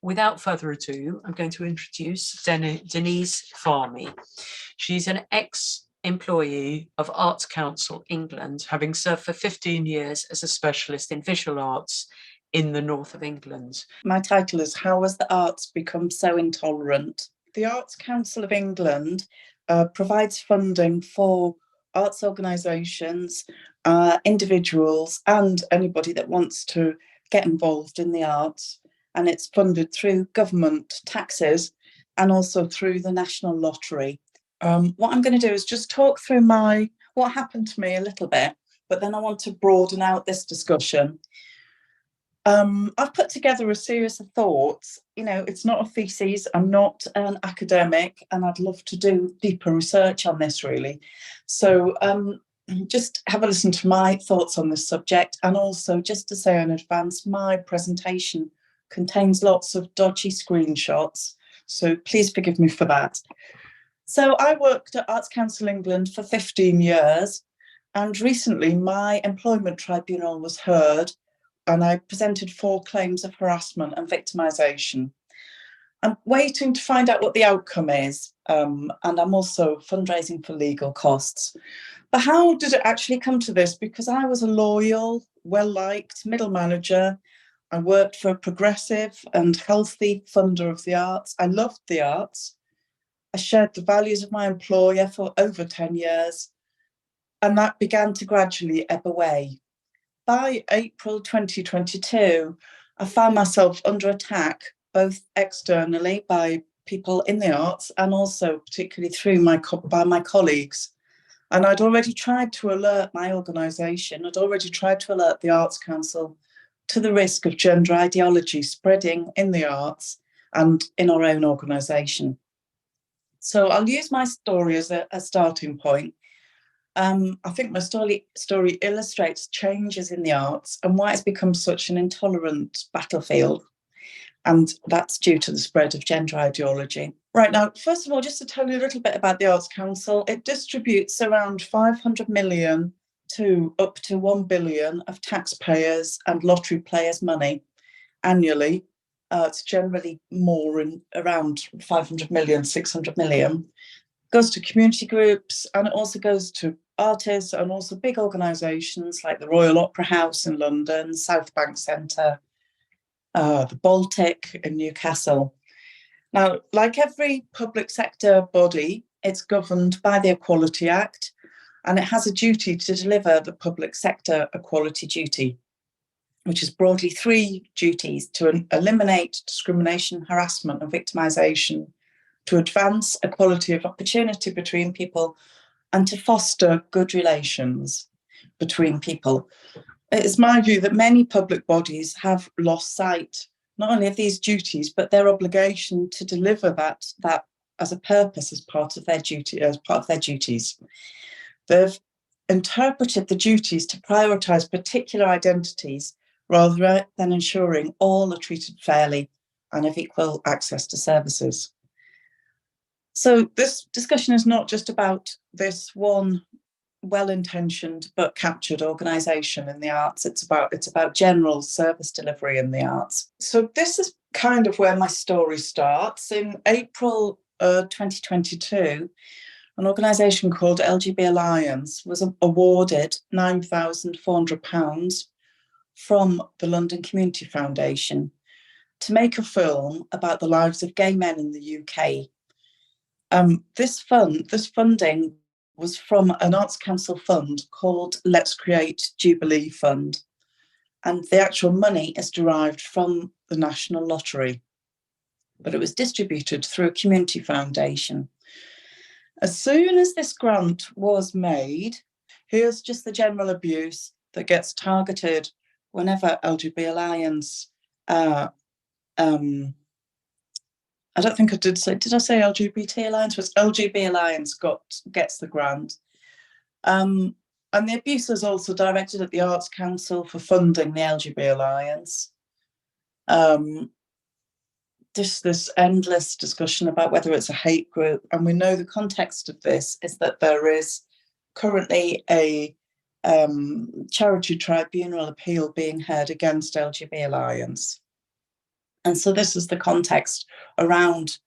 without further ado, I'm going to introduce Denise Fahmy. She's an ex-employee of Arts Council England, having served for 15 years as a specialist in visual arts in the north of England. My title is How Has the Arts Become So Intolerant? The Arts Council of England provides funding for arts organisations, individuals and anybody that wants to get involved in the arts. And it's funded through government taxes and also through the National Lottery. What I'm going to do is just talk through what happened to me a little bit, but then I want to broaden out this discussion. I've put together a series of thoughts. You know, it's not a thesis, I'm not an academic, and I'd love to do deeper research on this, really. So just have a listen to my thoughts on this subject, and also just to say in advance, my presentation contains lots of dodgy screenshots, so please forgive me for that. So I worked at Arts Council England for 15 years, and recently my employment tribunal was heard, and I presented 4 claims of harassment and victimisation. I'm waiting to find out what the outcome is, and I'm also fundraising for legal costs. But how did it actually come to this? Because I was a loyal, well-liked middle manager. I worked for a progressive and healthy funder of the arts. I loved the arts. I shared the values of my employer for over 10 years, and that began to gradually ebb away. By April 2022, I found myself under attack, both externally by people in the arts and also particularly by my colleagues. And I'd already tried to alert my organisation, I'd already tried to alert the Arts Council to the risk of gender ideology spreading in the arts and in our own organisation. So I'll use my story as a starting point. I think my story illustrates changes in the arts and why it's become such an intolerant battlefield. And that's due to the spread of gender ideology. Right, now, first of all, just to tell you a little bit about the Arts Council, it distributes around 500 million to up to 1 billion of taxpayers and lottery players' money annually. It's generally more in around 500 million, 600 million. Goes to community groups, and it also goes to artists and also big organisations like the Royal Opera House in London, South Bank Centre, the Baltic in Newcastle. Now, like every public sector body, it's governed by the Equality Act, and it has a duty to deliver the public sector equality duty, which is broadly 3 duties: to eliminate discrimination, harassment and victimisation, to advance equality of opportunity between people, and to foster good relations between people. It's my view that many public bodies have lost sight not only of these duties, but their obligation to deliver that as a purpose, as part of their duties. They've interpreted the duties to prioritise particular identities rather than ensuring all are treated fairly and have equal access to services. So this discussion is not just about this one well-intentioned but captured organisation in the arts. It's about general service delivery in the arts. So this is kind of where my story starts. In April 2022, an organisation called LGB Alliance was awarded £9,400 from the London Community Foundation to make a film about the lives of gay men in the UK. This funding was from an Arts Council fund called Let's Create Jubilee Fund, and the actual money is derived from the National Lottery, but it was distributed through a community foundation. As soon as this grant was made, here's just the general abuse that gets targeted whenever LGB Alliance I don't think I did I say LGBT Alliance? Was LGB Alliance gets the grant. And the abuse is also directed at the Arts Council for funding the LGB Alliance. This endless discussion about whether it's a hate group, and we know the context of this is that there is currently a charity tribunal appeal being heard against LGB Alliance. And so this is the context around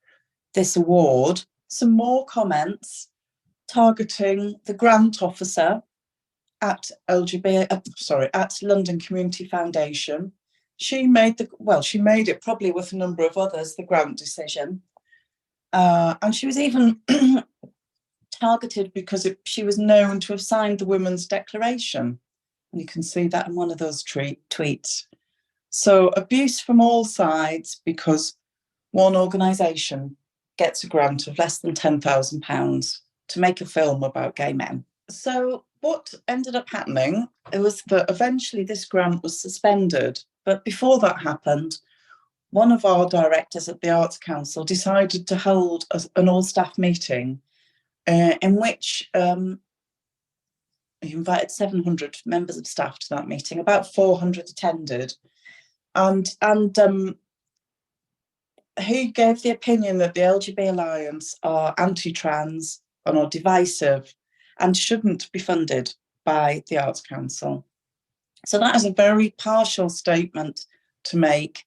this award. Some more comments targeting the grant officer at at London Community Foundation. She made it probably with a number of others, the grant decision. And she was even targeted because she was known to have signed the Women's Declaration. And you can see that in one of those tweets. So abuse from all sides because one organisation gets a grant of less than £10,000 to make a film about gay men. So what ended up happening was that eventually this grant was suspended. But before that happened, one of our directors at the Arts Council decided to hold an all-staff meeting in which he invited 700 members of staff to that meeting. About 400 attended. And he gave the opinion that the LGB Alliance are anti-trans and are divisive and shouldn't be funded by the Arts Council. So that is a very partial statement to make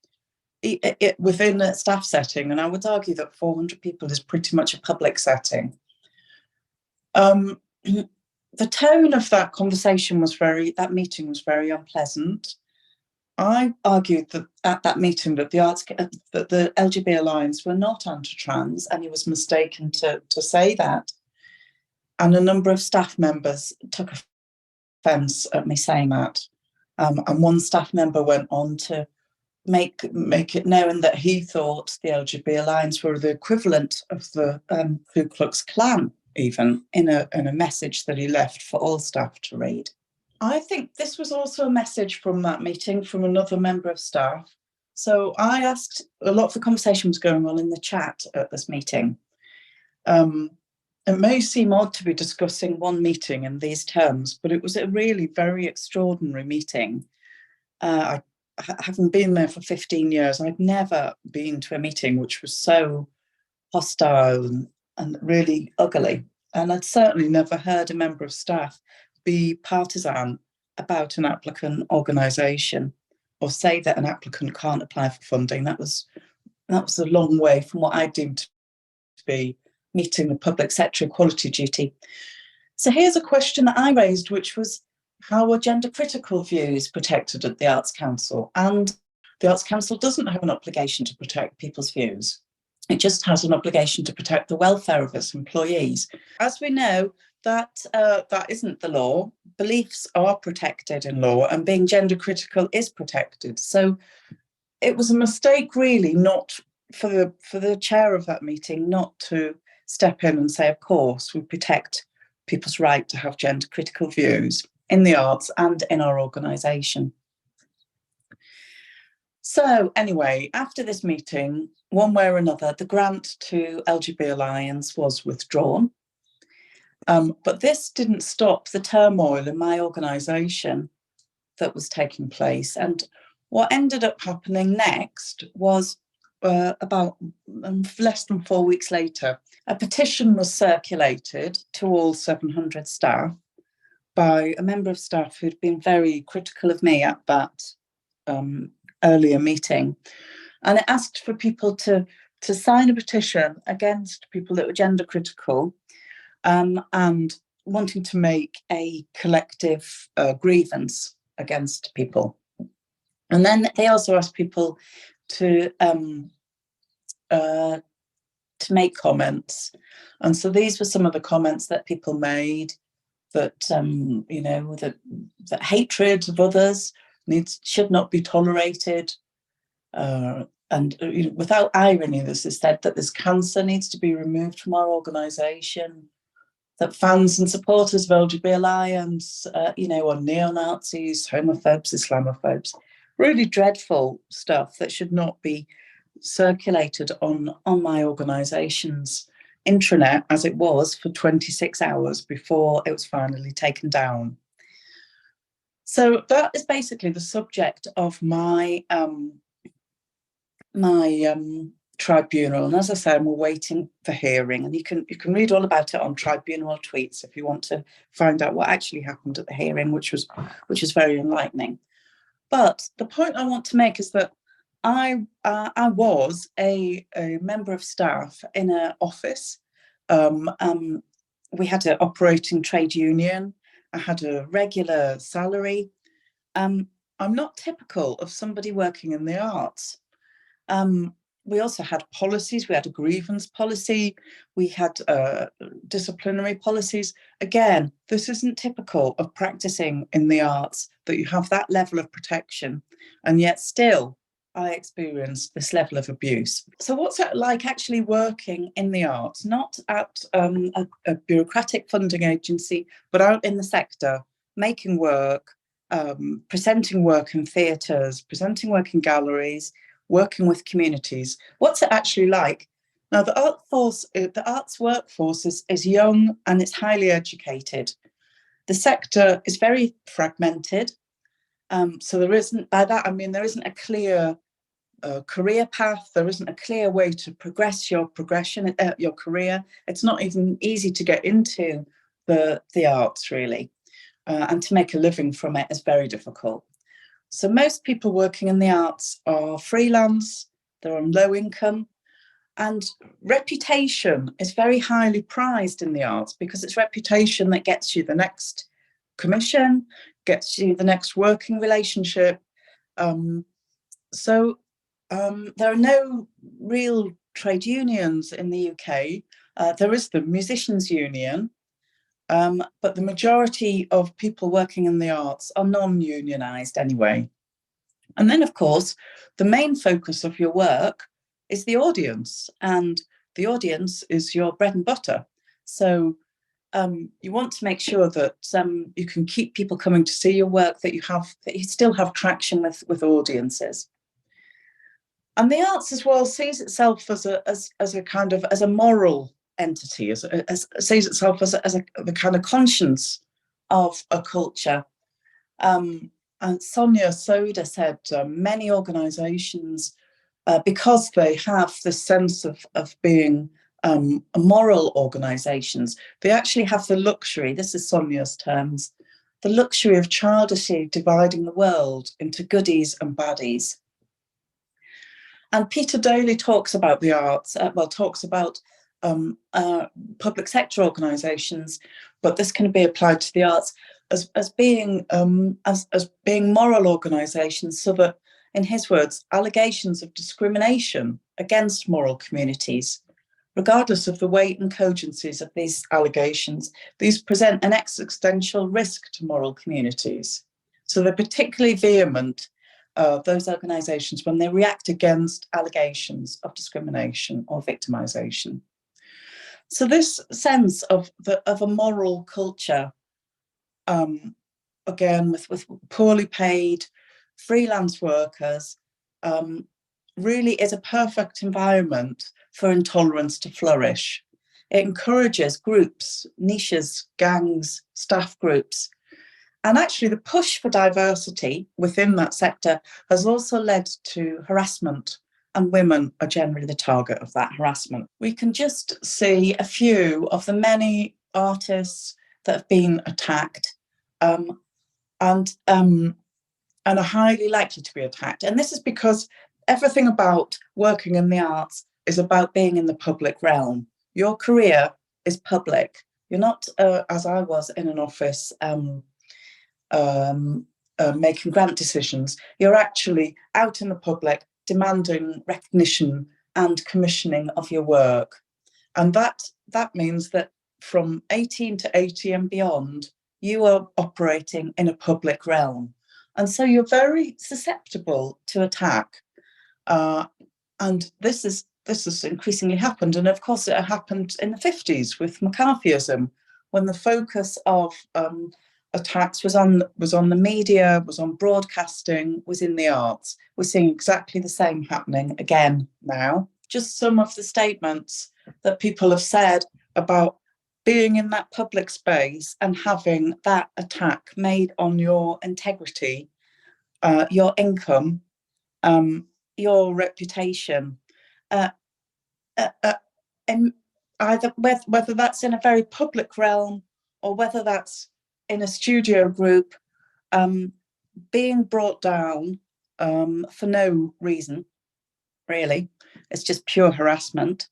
within a staff setting, and I would argue that 400 people is pretty much a public setting. The tone of that conversation that meeting was very unpleasant. I argued that at that meeting that the LGB Alliance were not anti-trans, and he was mistaken to say that. And a number of staff members took offence at me saying that. And one staff member went on to make it known that he thought the LGB Alliance were the equivalent of the Ku Klux Klan, even in a message that he left for all staff to read. I think this was also a message from that meeting from another member of staff. So I asked, a lot of the conversation was going on in the chat at this meeting. It may seem odd to be discussing one meeting in these terms, but it was a really very extraordinary meeting. Having been there for 15 years, I'd never been to a meeting which was so hostile and really ugly. And I'd certainly never heard a member of staff be partisan about an applicant organisation or say that an applicant can't apply for funding. That was a long way from what I deemed to be meeting the public sector equality duty. So here's a question that I raised, which was, how are gender critical views protected at the Arts Council? And the Arts Council doesn't have an obligation to protect people's views. It just has an obligation to protect the welfare of its employees. As we know, that isn't the law. Beliefs are protected in law, and being gender critical is protected. So it was a mistake, really, not for the chair of that meeting not to step in and say, of course, we protect people's right to have gender critical views in the arts and in our organisation. So anyway, after this meeting, one way or another, the grant to LGB Alliance was withdrawn. But this didn't stop the turmoil in my organisation that was taking place. And what ended up happening next was about less than 4 weeks later, a petition was circulated to all 700 staff by a member of staff who'd been very critical of me at that earlier meeting. And it asked for people to sign a petition against people that were gender critical and wanting to make a collective grievance against people. And then they also asked people to make comments. And so these were some of the comments that people made, that that hatred of others should not be tolerated. And without irony, this is said that this cancer needs to be removed from our organisation, that fans and supporters of LGB Alliance, are neo-Nazis, homophobes, Islamophobes. Really dreadful stuff that should not be circulated on my organisation's intranet, as it was for 26 hours before it was finally taken down. So that is basically the subject of my tribunal. And as I say, I'm awaiting the hearing, and you can read all about it on tribunal tweets if you want to find out what actually happened at the hearing, which was very enlightening. But the point I want to make is that I was a member of staff in an office. We had an operating trade union. I had a regular salary. I'm not typical of somebody working in the arts. We also had policies. We had a grievance policy. We had disciplinary policies. Again, this isn't typical of practicing in the arts, that you have that level of protection, and yet still I experienced this level of abuse. So what's it like actually working in the arts, not at a bureaucratic funding agency, but out in the sector, making work, presenting work in theatres, presenting work in galleries, working with communities? What's it actually like? Now, the arts workforce is young and it's highly educated. The sector is very fragmented. So there isn't, by that I mean, there isn't a clear career path. There isn't a clear way to progress your career. It's not even easy to get into the arts, really, and to make a living from it is very difficult. So most people working in the arts are freelance, they're on low income, and reputation is very highly prized in the arts, because it's reputation that gets you the next commission, gets you the next working relationship. So there are no real trade unions in the UK. There is the Musicians' Union, but the majority of people working in the arts are non-unionised anyway. And then, of course, the main focus of your work is the audience, and the audience is your bread and butter. So you want to make sure that you can keep people coming to see your work, that you still have traction with audiences. And the arts as well sees itself as a moral entity, sees itself as the kind of conscience of a culture. And Sonia Soda said many organisations, because they have this sense of being moral organisations, they actually have the luxury, this is Sonia's terms, the luxury of childishly dividing the world into goodies and baddies. And Peter Daly talks about the arts, talks about public sector organisations, but this can be applied to the arts as being moral organisations, so that, in his words, allegations of discrimination against moral communities, regardless of the weight and cogencies of these allegations, these present an existential risk to moral communities. So they're particularly vehement, those organisations, when they react against allegations of discrimination or victimisation. So this sense of a moral culture, again, with poorly paid freelance workers, really is a perfect environment for intolerance to flourish. It encourages groups, niches, gangs, staff groups. And actually the push for diversity within that sector has also led to harassment, and women are generally the target of that harassment. We can just see a few of the many artists that have been attacked and are highly likely to be attacked. And this is because everything about working in the arts is about being in the public realm. Your career is public. You're not, as I was, in an office making grant decisions. You're actually out in the public, demanding recognition and commissioning of your work. And that means that from 18 to 80 and beyond, you are operating in a public realm. And so you're very susceptible to attack. And this has increasingly happened. And of course, it happened in the 50s with McCarthyism, when the focus of attacks was on the media, was on broadcasting, was in the arts. We're seeing exactly the same happening again now. Just some of the statements that people have said about being in that public space and having that attack made on your integrity, your income, your reputation, and either whether that's in a very public realm or whether that's in a studio group, being brought down for no reason, really, it's just pure harassment,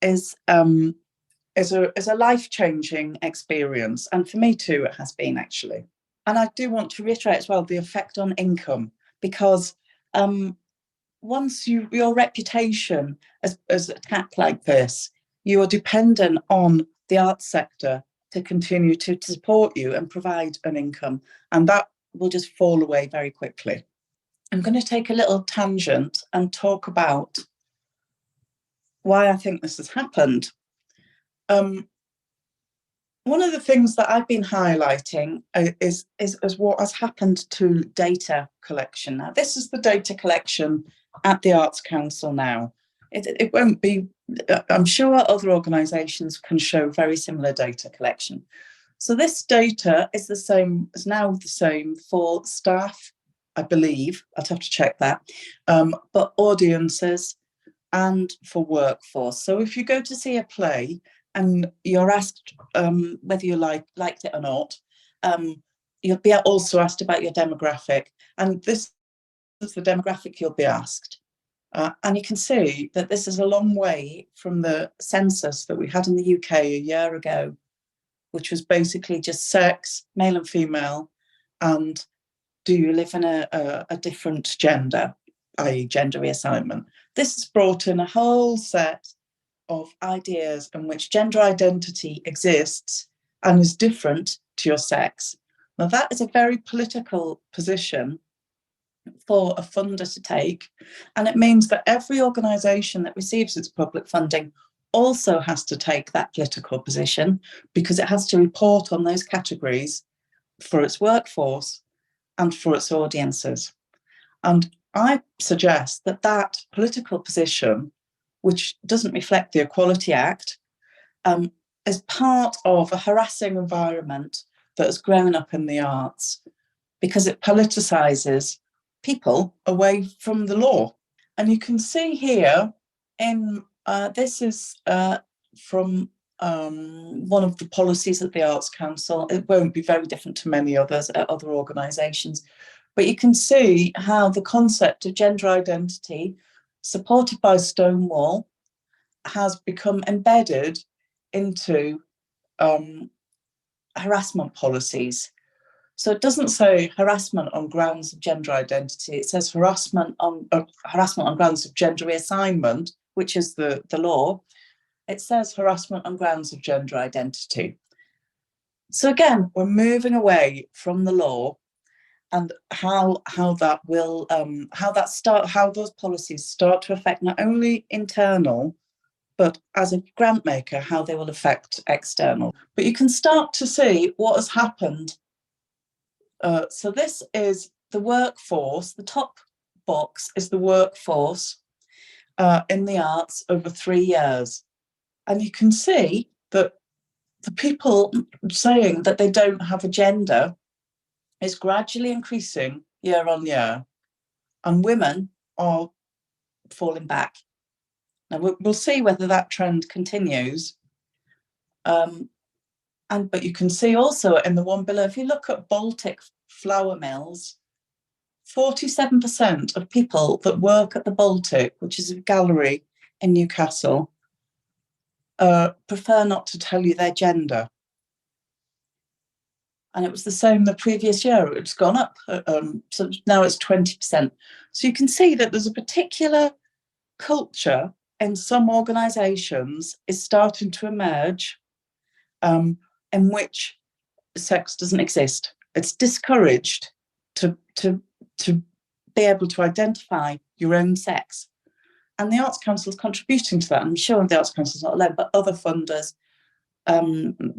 is a life-changing experience. And for me too, it has been, actually. And I do want to reiterate as well the effect on income, because once your reputation as attacked like this, you are dependent on the arts sector to continue to support you and provide an income, and that will just fall away very quickly. I'm going to take a little tangent and talk about why I think this has happened. One of the things that I've been highlighting is what has happened to data collection. Now, this is the data collection at the Arts Council now. It won't be, I'm sure other organisations can show very similar data collection. So this data is now the same for staff, I believe, I'd have to check that, but audiences and for workforce. So if you go to see a play and you're asked whether you liked it or not, you'll be also asked about your demographic, and this is the demographic you'll be asked. And you can see that this is a long way from the census that we had in the UK a year ago, which was basically just sex, male and female, and do you live in a different gender, i.e. gender reassignment. This has brought in a whole set of ideas in which gender identity exists and is different to your sex. Now, that is a very political position for a funder to take, and it means that every organisation that receives its public funding also has to take that political position, because it has to report on those categories for its workforce and for its audiences. And I suggest that that political position, which doesn't reflect the Equality Act, is part of a harassing environment that has grown up in the arts, because it politicises people away from the law. And you can see here, this is from one of the policies at the Arts Council. It won't be very different to many others at other organisations, but you can see how the concept of gender identity, supported by Stonewall, has become embedded into harassment policies. So it doesn't say harassment on grounds of gender identity, it says harassment on grounds of gender reassignment, which is the law. It says harassment on grounds of gender identity. So again, we're moving away from the law, and how those policies start to affect not only internal, but as a grant maker, how they will affect external. But you can start to see what has happened. So this is the workforce. The top box is the workforce in the arts over 3 years. And you can see that the people saying that they don't have a gender is gradually increasing year on year, and women are falling back. Now, we'll see whether that trend continues. But you can see also in the one below, if you look at Baltic flour mills, 47% of people that work at the Baltic, which is a gallery in Newcastle, prefer not to tell you their gender. And it was the same the previous year. It's gone up. So now it's 20%. So you can see that there's a particular culture in some organisations is starting to emerge in which sex doesn't exist. It's discouraged to be able to identify your own sex. And the Arts Council is contributing to that. I'm sure the Arts Council is not alone, but other funders,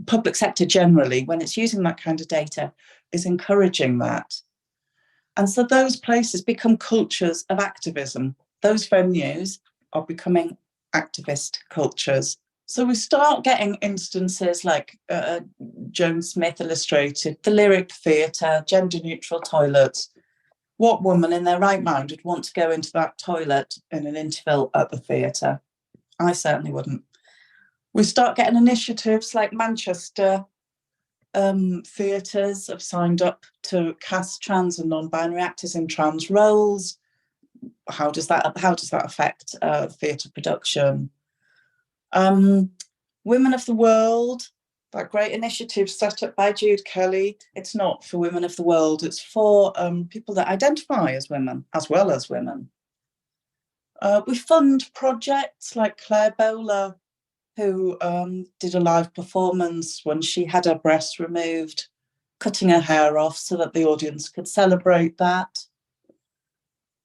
public sector generally, when it's using that kind of data, is encouraging that. And so those places become cultures of activism. Those venues are becoming activist cultures. So we start getting instances like Joan Smith illustrated, the Lyric Theatre, gender-neutral toilets. What woman in their right mind would want to go into that toilet in an interval at the theatre? I certainly wouldn't. We start getting initiatives like Manchester theatres have signed up to cast trans and non-binary actors in trans roles. How does that affect theatre production? Women of the World, that great initiative set up by Jude Kelly. It's not for women of the world, it's for people that identify as women as well as women. We fund projects like Claire Bowler, who did a live performance when she had her breasts removed, cutting her hair off so that the audience could celebrate that.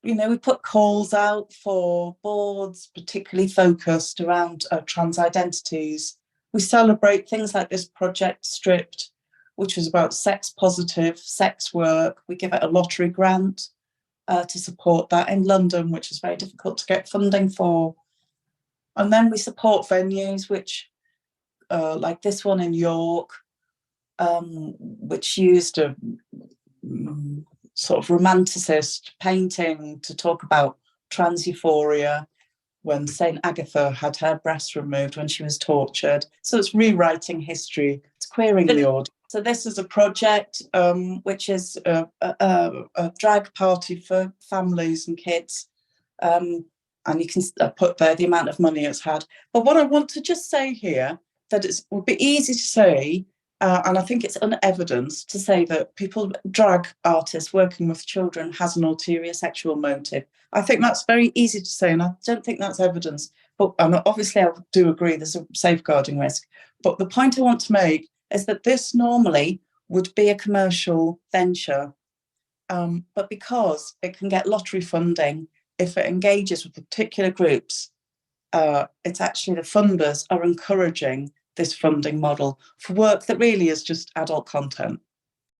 You know, we put calls out for boards, particularly focused around trans identities. We celebrate things like this project Stripped, which was about sex positive sex work. We give it a lottery grant to support that in London, which is very difficult to get funding for. And then we support venues which, like this one in York, which used a sort of romanticist painting to talk about trans euphoria when St. Agatha had her breasts removed when she was tortured. So it's rewriting history, it's queering the audience. So this is a project which is a drag party for families and kids. And you can put there the amount of money it's had. But what I want to just say here, that it would be easy to say, and I think it's unevidenced to say that drag artists working with children has an ulterior sexual motive. I think that's very easy to say, and I don't think that's evidence. But obviously I do agree there's a safeguarding risk. But the point I want to make is that this normally would be a commercial venture. But because it can get lottery funding, if it engages with particular groups, it's actually the funders are encouraging this funding model for work that really is just adult content.